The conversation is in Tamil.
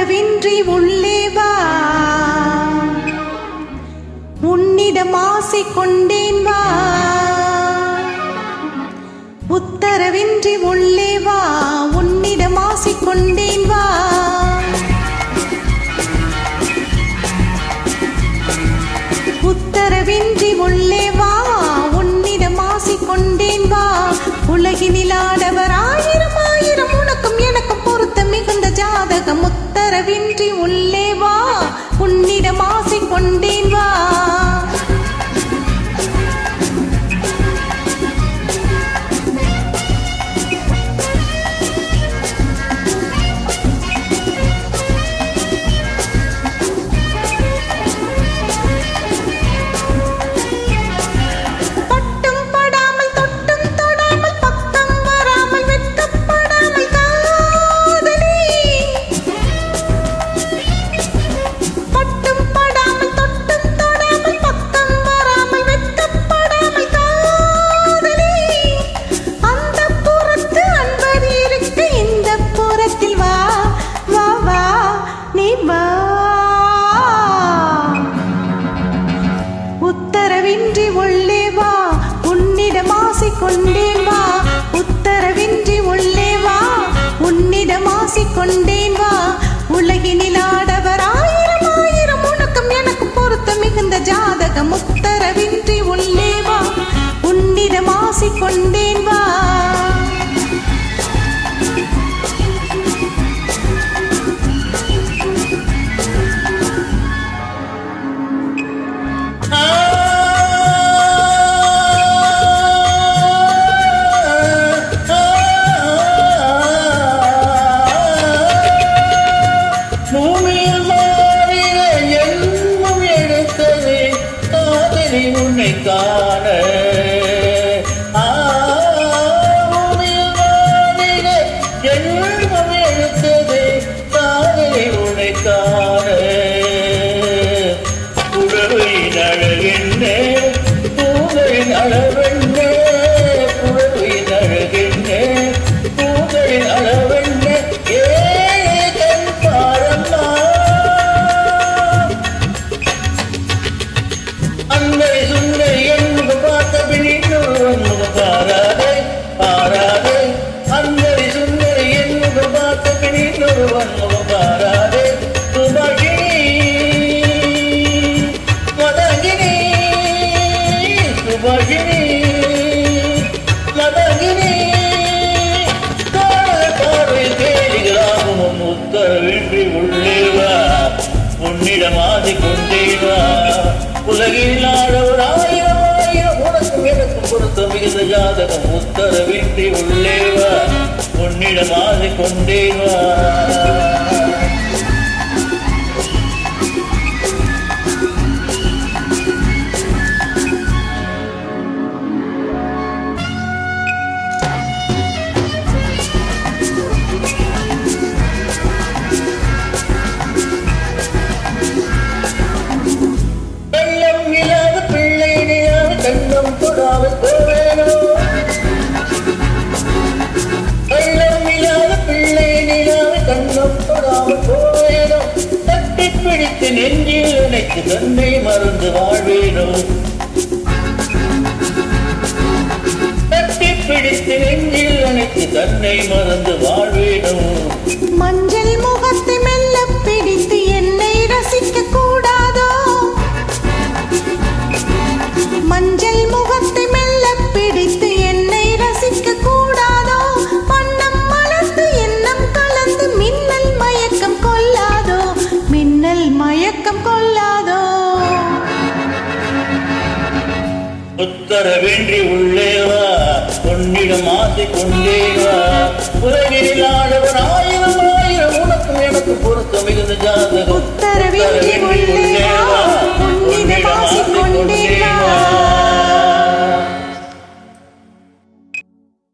உத்தரவின்றி உள்ளே வா, உன்னிடம் ஆசை கொண்டேன் வா. உத்தரவின்றி உள்ளே வா, உன்னிடம் ஆசை கொண்டேன் வா. உத்தரவின்றி உள்ளே வா, உன்னிடம் ஆசை கொண்டேன் வா. உலகினில் ஆடவர் ஆயிரம் ஆயிரம், உனக்கும் எனக்கும் பொருத்த மிகுந்த ஜாதகம். உத்தரவின்றி உள்ளே வா, உன்னிடம் ஆசை கொண்டேன் வா. உத்தரவின்றி உள்ளே வா, உன்னிடம் ஆசை கொண்டேன் வா. உத்தரவின்றி உள்ளே வா, உன்னிடம் ஆசை கொண்டேன் வா. உலகினில் ஆடவர் ஆயிரம் ஆயிரம், உனக்கும் எனக்கும் பொருத்த மிகுந்த ஜாதகம். உத்தரவின்றி உள்ளே வா, உன்னிடம் ஆசை கொண்டேன் வா. உன்னை காண ஜென்மம் எடுத்தது காதலை உன்னை காண. உறவின் அழகென்ன பூங்களின் அளவென்ன, உறவின் அழகென்ன பூங்களின் அளவென்ன, ஏன் பாரம்மா அன்னை சுந்தை என்முகம் பார்த்த பின் இன்னொரு முகம் பாராதே பாராதே. அன்னை சுந்தரி என்முகம் பார்த்த பின் இன்னொரு முகம் பாராதே. சுபாஷினி மதங்கினி, சுபாஷினி மதங்கினி, காதல் பார்வை தேடிகளாகும். உத்தரவின்றி உள்ளே வா, உன்னிடம் ஆசை கொண்டே வா. உலகில் ஆடவர் ஆயிரம் ஆயிரம், உனக்கும் எனக்கும் பொருத்த மிகுந்த ஜாதகம். உத்தரவின்றி உள்ளே வா, உன்னிடம் ஆசை கொண்டே வா. கண்ணம் தொடாமல் போவேனோ, கள்ளம் இல்லாத பிள்ளை நிலாவை கண்ணம் தொடாமல் போவேனோ. தட்டி பிடித்து நெஞ்சில் நினைத்து தன்னை மறந்து வாழ்வேனோ, தட்டி பிடித்து நெஞ்சில் நினைத்து தன்னை மறந்து வாழ்வேனோ. மஞ்சள் முகத்தை மெல்ல பிடித்து என்னை ரசிக்க கூடாதோ, மஞ்சள் முகத்தை மெல்ல பிடித்து என்னை ரசிக்க கூடாதோ. வண்ணம் மலர்ந்து எண்ணம் கலந்து மின்னல் மயக்கம் கொள்ளாதோ, மின்னல் மயக்கம் கொள்ளாதோ. உத்தரவின்றி உள்ளே வா, உன்னிடம் ஆசை கொண்டே வா. உலகில் ஆடவர் ஆயிரம் ஆயிரம், உனக்கும் எனக்கு பொருத்த மிகுந்த ஜாதகம்.